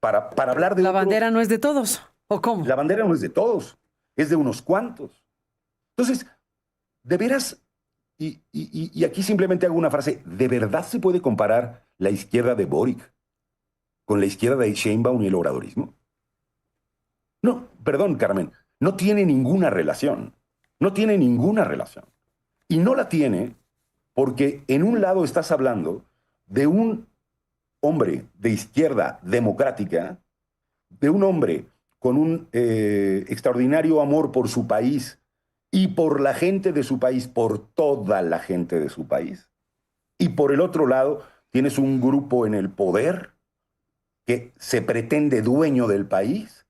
para hablar de La otros. bandera no es de todos, ¿o cómo? La bandera no es de todos, es de unos cuantos. Entonces, de veras, y aquí simplemente hago una frase, ¿de verdad se puede comparar la izquierda de Boric con la izquierda de Sheinbaum y el obradorismo? No, perdón, Carmen, no tiene ninguna relación. No tiene ninguna relación. Y no la tiene porque en un lado estás hablando de un hombre de izquierda democrática, de un hombre con un extraordinario amor por su país y por la gente de su país, por toda la gente de su país. Y por el otro lado, tienes un grupo en el poder que se pretende dueño del país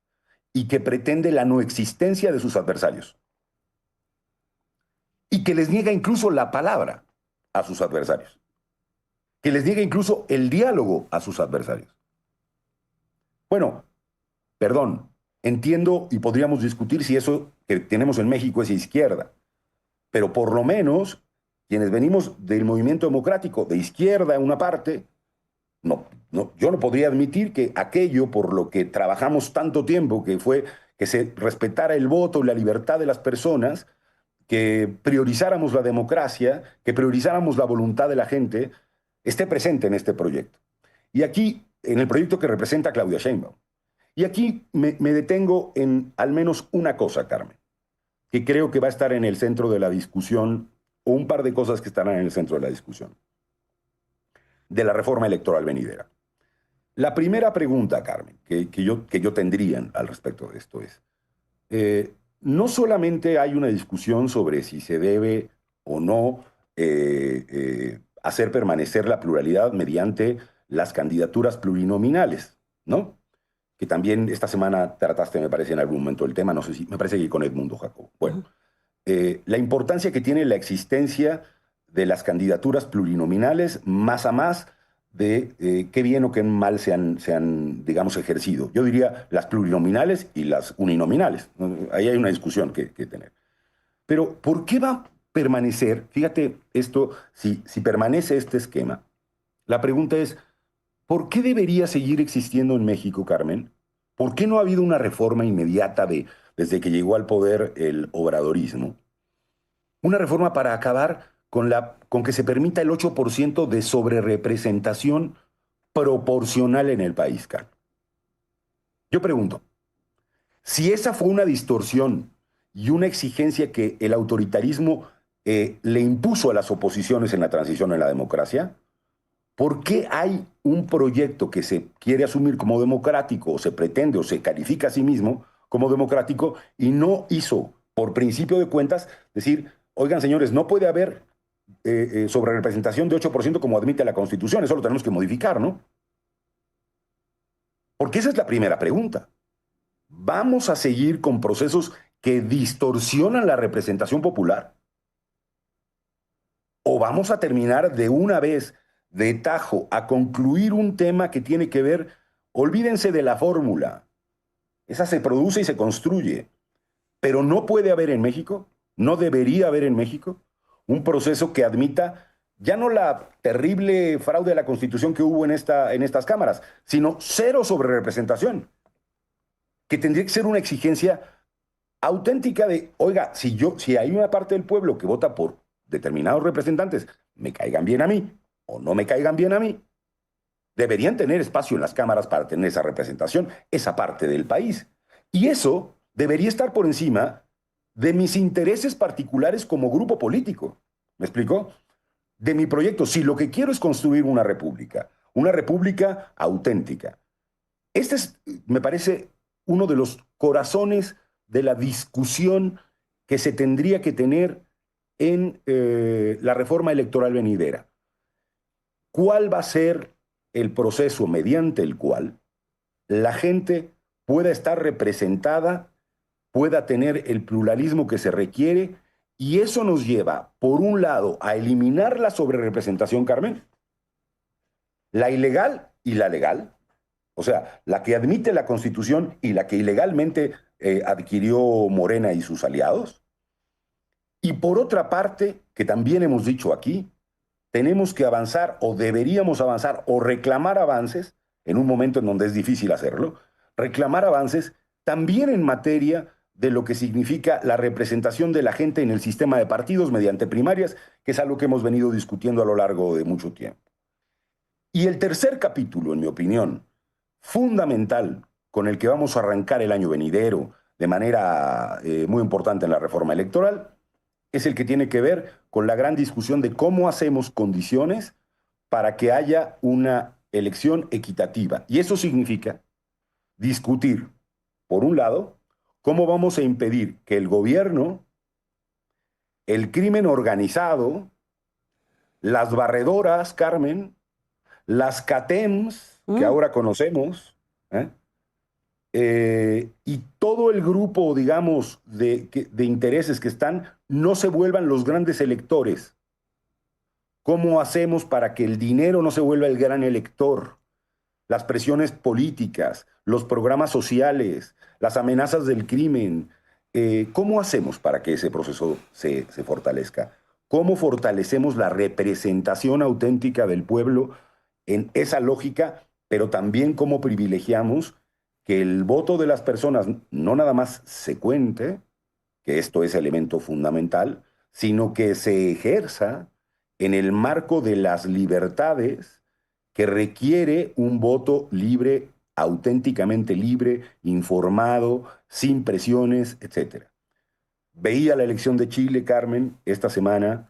y que pretende la no existencia de sus adversarios. Y que les niega incluso la palabra a sus adversarios. Que les niega incluso el diálogo a sus adversarios. Bueno, perdón, entiendo y podríamos discutir si eso que tenemos en México es izquierda, pero por lo menos quienes venimos del movimiento democrático, de izquierda en una parte, yo no podría admitir que aquello por lo que trabajamos tanto tiempo, que fue que se respetara el voto y la libertad de las personas, que priorizáramos la democracia, que priorizáramos la voluntad de la gente, esté presente en este proyecto. Y aquí, en el proyecto que representa a Claudia Sheinbaum. Y aquí me detengo en al menos una cosa, Carmen, que creo que va a estar en el centro de la discusión, o un par de cosas que estarán en el centro de la discusión, de la reforma electoral venidera. La primera pregunta, Carmen, que yo tendría al respecto de esto es, no solamente hay una discusión sobre si se debe o no hacer permanecer la pluralidad mediante las candidaturas plurinominales, ¿no? Que también esta semana trataste, me parece, en algún momento el tema, no sé si, me parece que con Edmundo Jacob. Bueno, la importancia que tiene la existencia de las candidaturas plurinominales más a más de qué bien o qué mal se han, digamos, ejercido. Yo diría las plurinominales y las uninominales. Ahí hay una discusión que tener. Pero ¿por qué va a permanecer? Fíjate esto, si permanece este esquema, la pregunta es, ¿por qué debería seguir existiendo en México, Carmen? ¿Por qué no ha habido una reforma inmediata desde que llegó al poder el obradorismo? Una reforma para acabar con que se permita el 8% de sobrerepresentación proporcional en el país, Carmen. Yo pregunto, si esa fue una distorsión y una exigencia que el autoritarismo le impuso a las oposiciones en la transición a la democracia, ¿por qué hay un proyecto que se quiere asumir como democrático, o se pretende, o se califica a sí mismo como democrático, y no hizo, por principio de cuentas, decir, oigan, señores, no puede haber sobrerepresentación de 8% como admite la Constitución, eso lo tenemos que modificar, ¿no? Porque esa es la primera pregunta. ¿Vamos a seguir con procesos que distorsionan la representación popular? ¿O vamos a terminar de una vez, de tajo, a concluir un tema que tiene que ver, olvídense de la fórmula, esa se produce y se construye, pero no puede haber en México, no debería haber en México, un proceso que admita ya no la terrible fraude a la Constitución que hubo en estas cámaras, sino cero sobre representación, que tendría que ser una exigencia auténtica de, oiga, si hay una parte del pueblo que vota por determinados representantes, me caigan bien a mí o no me caigan bien a mí, deberían tener espacio en las cámaras para tener esa representación, esa parte del país. Y eso debería estar por encima de mis intereses particulares como grupo político. ¿Me explico? De mi proyecto. Si lo que quiero es construir una república auténtica. Este es, me parece, uno de los corazones de la discusión que se tendría que tener en la reforma electoral venidera. ¿Cuál va a ser el proceso mediante el cual la gente pueda estar representada, pueda tener el pluralismo que se requiere? Y eso nos lleva, por un lado, a eliminar la sobrerepresentación, Carmen, la ilegal y la legal, o sea, la que admite la Constitución y la que ilegalmente adquirió Morena y sus aliados. Y por otra parte, que también hemos dicho aquí, tenemos que avanzar o deberíamos avanzar o reclamar avances en un momento en donde es difícil hacerlo, reclamar avances también en materia de lo que significa la representación de la gente en el sistema de partidos mediante primarias, que es algo que hemos venido discutiendo a lo largo de mucho tiempo. Y el tercer capítulo, en mi opinión, fundamental, con el que vamos a arrancar el año venidero de manera muy importante en la reforma electoral, es el que tiene que ver con la gran discusión de cómo hacemos condiciones para que haya una elección equitativa. Y eso significa discutir, por un lado, cómo vamos a impedir que el gobierno, el crimen organizado, las barredoras, Carmen, las CATEMs, que ahora conocemos, y todo el grupo, digamos, de intereses que están, no se vuelvan los grandes electores. ¿Cómo hacemos para que el dinero no se vuelva el gran elector? Las presiones políticas, los programas sociales, las amenazas del crimen. ¿Cómo hacemos para que ese proceso se fortalezca? ¿Cómo fortalecemos la representación auténtica del pueblo en esa lógica, pero también cómo privilegiamos que el voto de las personas no nada más se cuente, que esto es elemento fundamental, sino que se ejerza en el marco de las libertades que requiere un voto libre, auténticamente libre, informado, sin presiones, etc. Veía la elección de Chile, Carmen, esta semana,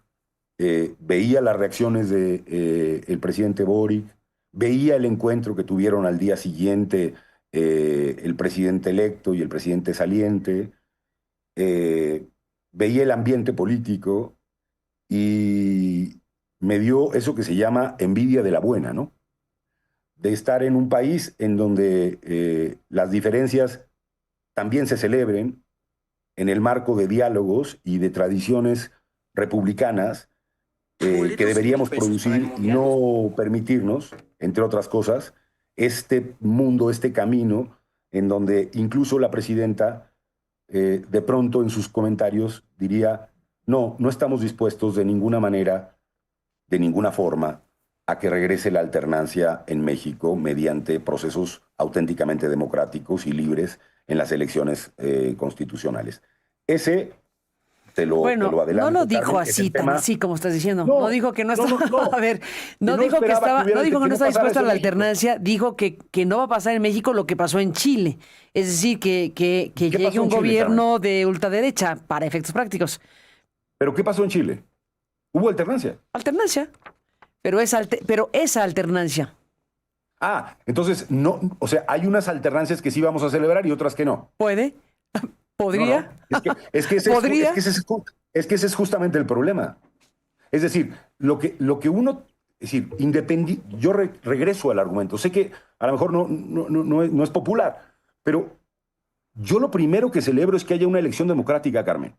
veía las reacciones del presidente Boric, veía el encuentro que tuvieron al día siguiente el presidente electo y el presidente saliente, veía el ambiente político y me dio eso que se llama envidia de la buena, ¿no? De estar en un país en donde las diferencias también se celebren en el marco de diálogos y de tradiciones republicanas que deberíamos producir y no permitirnos, entre otras cosas, este mundo, este camino, en donde incluso la presidenta de pronto en sus comentarios diría, no, no estamos dispuestos de ninguna manera, de ninguna forma, a que regrese la alternancia en México mediante procesos auténticamente democráticos y libres en las elecciones constitucionales. Ese te lo adelanto. No lo dijo Carmen, así, tan tema. así como estás diciendo. No, No dijo que no estaba, no. a ver, no No dijo que esperaba estaba, que hubiera- no dijo que que no no estaba pasara dispuesto a eso la en México. alternancia, dijo que no va a pasar en México lo que pasó en Chile. Es decir, que ¿Qué llegue pasó un en Chile, gobierno de ultraderecha para efectos prácticos. ¿Pero qué pasó en Chile? Hubo alternancia. Alternancia. Pero esa alternancia. Ah, entonces, no, o sea, hay unas alternancias que sí vamos a celebrar y otras que no. ¿Puede? ¿Podría? No. Es que ese ¿Podría? ese es justamente el problema. Es decir, lo que uno, es decir, yo regreso al argumento. Sé que a lo mejor no es popular, pero yo lo primero que celebro es que haya una elección democrática, Carmen.